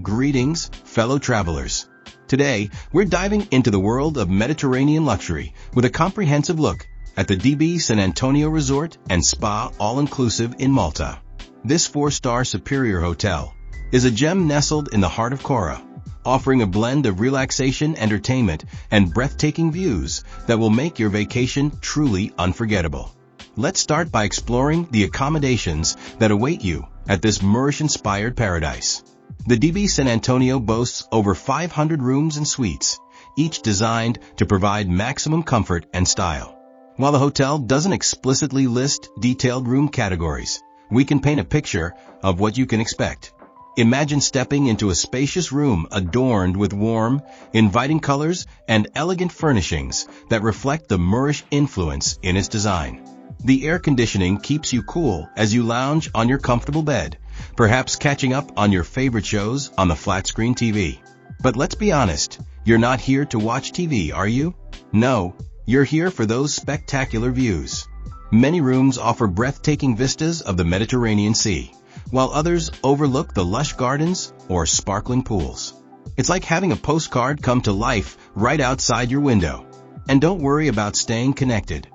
Greetings, fellow travelers. Today, we're diving into the world of Mediterranean luxury with a comprehensive look at the DB San Antonio Resort and Spa all-inclusive in Malta. This 4-star superior hotel is a gem nestled in the heart of Qawra, offering a blend of relaxation, entertainment, and breathtaking views that will make your vacation truly unforgettable. Let's start by exploring the accommodations that await you at this Moorish-inspired paradise. The DB San Antonio boasts over 500 rooms and suites, each designed to provide maximum comfort and style. While the hotel doesn't explicitly list detailed room categories, we can paint a picture of what you can expect. Imagine stepping into a spacious room adorned with warm, inviting colors and elegant furnishings that reflect the Moorish influence in its design. The air conditioning keeps you cool as you lounge on your comfortable bed, perhaps catching up on your favorite shows on the flat-screen TV. But let's be honest, you're not here to watch TV, are you? No, you're here for those spectacular views. Many rooms offer breathtaking vistas of the Mediterranean Sea, while others overlook the lush gardens or sparkling pools. It's like having a postcard come to life right outside your window. And don't worry about staying connected.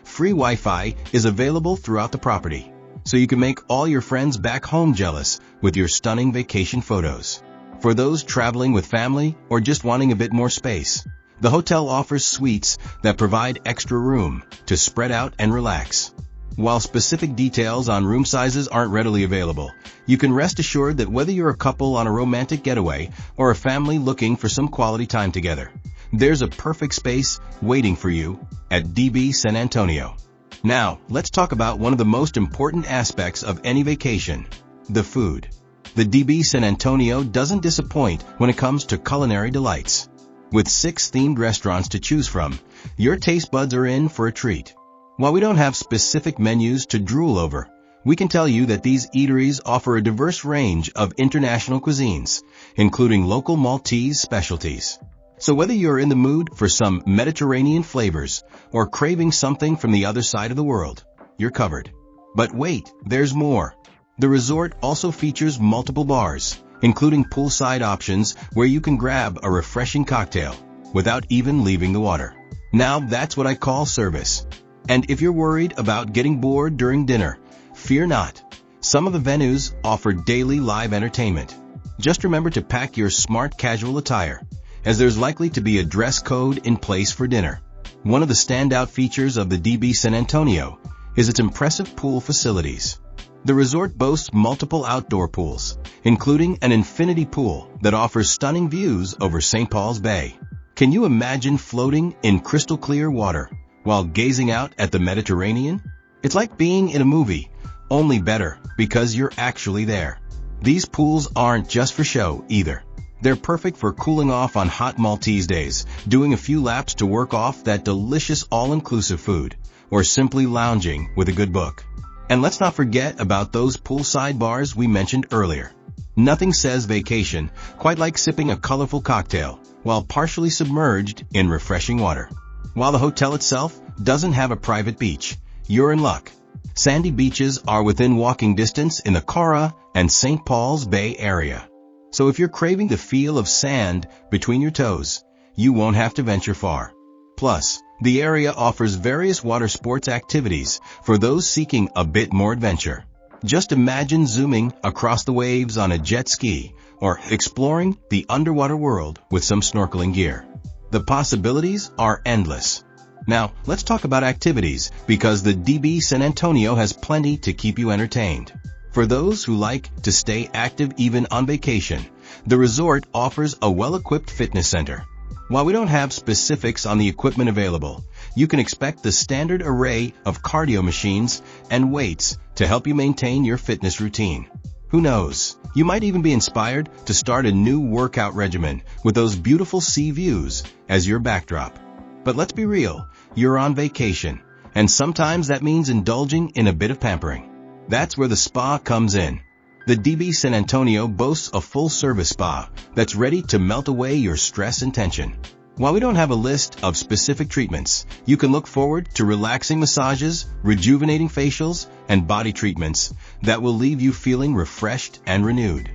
Free Wi-Fi is available throughout the property, so you can make all your friends back home jealous with your stunning vacation photos. For those traveling with family or just wanting a bit more space, the hotel offers suites that provide extra room to spread out and relax. While specific details on room sizes aren't readily available, you can rest assured that whether you're a couple on a romantic getaway or a family looking for some quality time together, there's a perfect space waiting for you at DB San Antonio. Now, let's talk about one of the most important aspects of any vacation: the food. The DB San Antonio doesn't disappoint when it comes to culinary delights. With 6 themed restaurants to choose from, your taste buds are in for a treat. While we don't have specific menus to drool over, we can tell you that these eateries offer a diverse range of international cuisines, including local Maltese specialties. So whether you're in the mood for some Mediterranean flavors or craving something from the other side of the world, you're covered. But wait, there's more. The resort also features multiple bars, including poolside options where you can grab a refreshing cocktail without even leaving the water. Now that's what I call service. And if you're worried about getting bored during dinner, fear not. Some of the venues offer daily live entertainment. Just remember to pack your smart casual attire, as there's likely to be a dress code in place for dinner. One of the standout features of the DB San Antonio is its impressive pool facilities. The resort boasts multiple outdoor pools, including an infinity pool that offers stunning views over St. Paul's Bay. Can you imagine floating in crystal clear water while gazing out at the Mediterranean? It's like being in a movie, only better because you're actually there. These pools aren't just for show either. They're perfect for cooling off on hot Maltese days, doing a few laps to work off that delicious all-inclusive food, or simply lounging with a good book. And let's not forget about those poolside bars we mentioned earlier. Nothing says vacation quite like sipping a colorful cocktail while partially submerged in refreshing water. While the hotel itself doesn't have a private beach, you're in luck. Sandy beaches are within walking distance in the Qawra and St. Paul's Bay area. So if you're craving the feel of sand between your toes, you won't have to venture far. Plus, the area offers various water sports activities for those seeking a bit more adventure. Just imagine zooming across the waves on a jet ski or exploring the underwater world with some snorkeling gear. The possibilities are endless. Now, let's talk about activities, because the DB San Antonio has plenty to keep you entertained. For those who like to stay active even on vacation, the resort offers a well-equipped fitness center. While we don't have specifics on the equipment available, you can expect the standard array of cardio machines and weights to help you maintain your fitness routine. Who knows, you might even be inspired to start a new workout regimen with those beautiful sea views as your backdrop. But let's be real, you're on vacation, and sometimes that means indulging in a bit of pampering. That's where the spa comes in. The DB San Antonio boasts a full-service spa that's ready to melt away your stress and tension. While we don't have a list of specific treatments, you can look forward to relaxing massages, rejuvenating facials, and body treatments that will leave you feeling refreshed and renewed.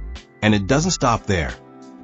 And it doesn't stop there.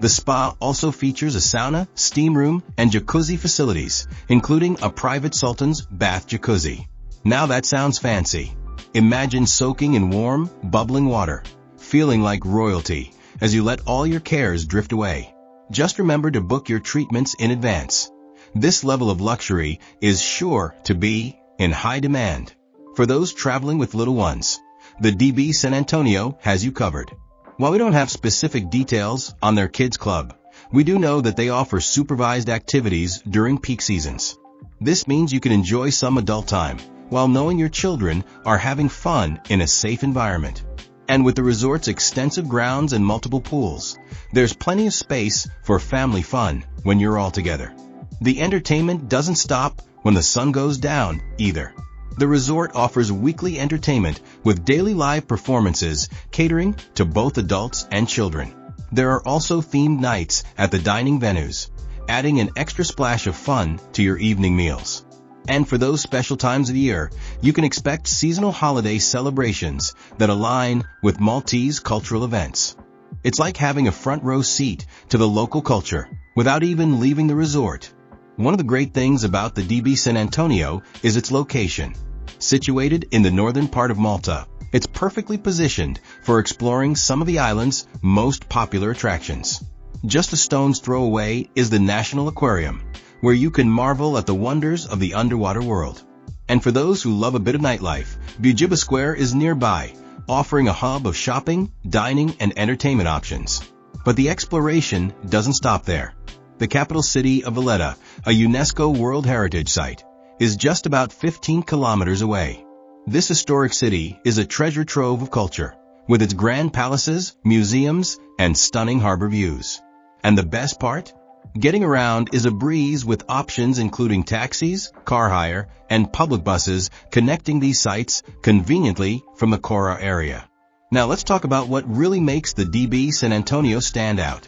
The spa also features a sauna, steam room, and jacuzzi facilities, including a private sultan's bath jacuzzi. Now that sounds fancy. Imagine soaking in warm, bubbling water, feeling like royalty as you let all your cares drift away. Just remember to book your treatments in advance. This level of luxury is sure to be in high demand. For those traveling with little ones, the DB San Antonio has you covered. While we don't have specific details on their kids club, we do know that they offer supervised activities during peak seasons. This means you can enjoy some adult time while knowing your children are having fun in a safe environment. And with the resort's extensive grounds and multiple pools, there's plenty of space for family fun when you're all together. The entertainment doesn't stop when the sun goes down either. The resort offers weekly entertainment with daily live performances catering to both adults and children. There are also themed nights at the dining venues, adding an extra splash of fun to your evening meals. And for those special times of the year, you can expect seasonal holiday celebrations that align with Maltese cultural events. It's like having a front row seat to the local culture without even leaving the resort. One of the great things about the DB San Antonio is its location. Situated in the northern part of Malta, it's perfectly positioned for exploring some of the island's most popular attractions. Just a stone's throw away is the National Aquarium, where you can marvel at the wonders of the underwater world. And for those who love a bit of nightlife, Bugiba Square is nearby, offering a hub of shopping, dining, and entertainment options. But the exploration doesn't stop there. The capital city of Valletta, a UNESCO World Heritage Site, is just about 15 kilometers away. This historic city is a treasure trove of culture, with its grand palaces, museums, and stunning harbor views. And the best part? Getting around is a breeze with options including taxis, car hire, and public buses connecting these sites conveniently from the Qawra area. Now let's talk about what really makes the DB San Antonio stand out.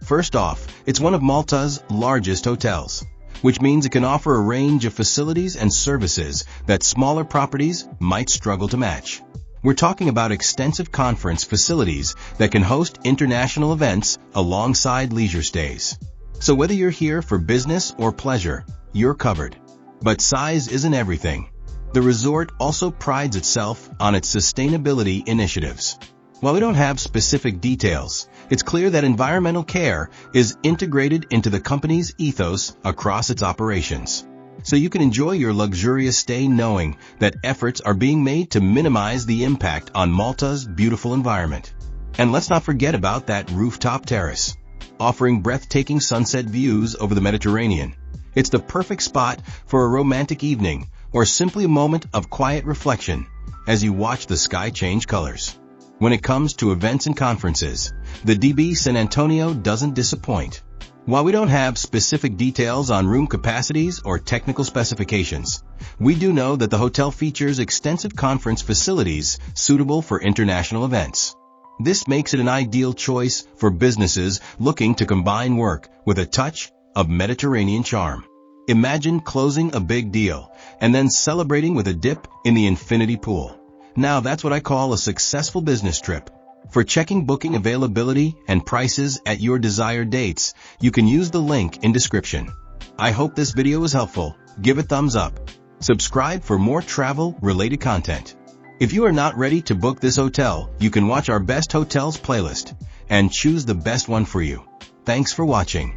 First off, it's one of Malta's largest hotels, which means it can offer a range of facilities and services that smaller properties might struggle to match. We're talking about extensive conference facilities that can host international events alongside leisure stays. So whether you're here for business or pleasure, you're covered. But size isn't everything. The resort also prides itself on its sustainability initiatives. While we don't have specific details, it's clear that environmental care is integrated into the company's ethos across its operations. So you can enjoy your luxurious stay knowing that efforts are being made to minimize the impact on Malta's beautiful environment. And let's not forget about that rooftop terrace, offering breathtaking sunset views over the Mediterranean. It's the perfect spot for a romantic evening or simply a moment of quiet reflection as you watch the sky change colors. When it comes to events and conferences, the DB San Antonio doesn't disappoint. While we don't have specific details on room capacities or technical specifications, we do know that the hotel features extensive conference facilities suitable for international events. This makes it an ideal choice for businesses looking to combine work with a touch of Mediterranean charm. Imagine closing a big deal and then celebrating with a dip in the infinity pool. Now that's what I call a successful business trip. For checking booking availability and prices at your desired dates, you can use the link in description. I hope this video was helpful. Give a thumbs up. Subscribe for more travel-related content. If you are not ready to book this hotel, you can watch our best hotels playlist and choose the best one for you. Thanks for watching.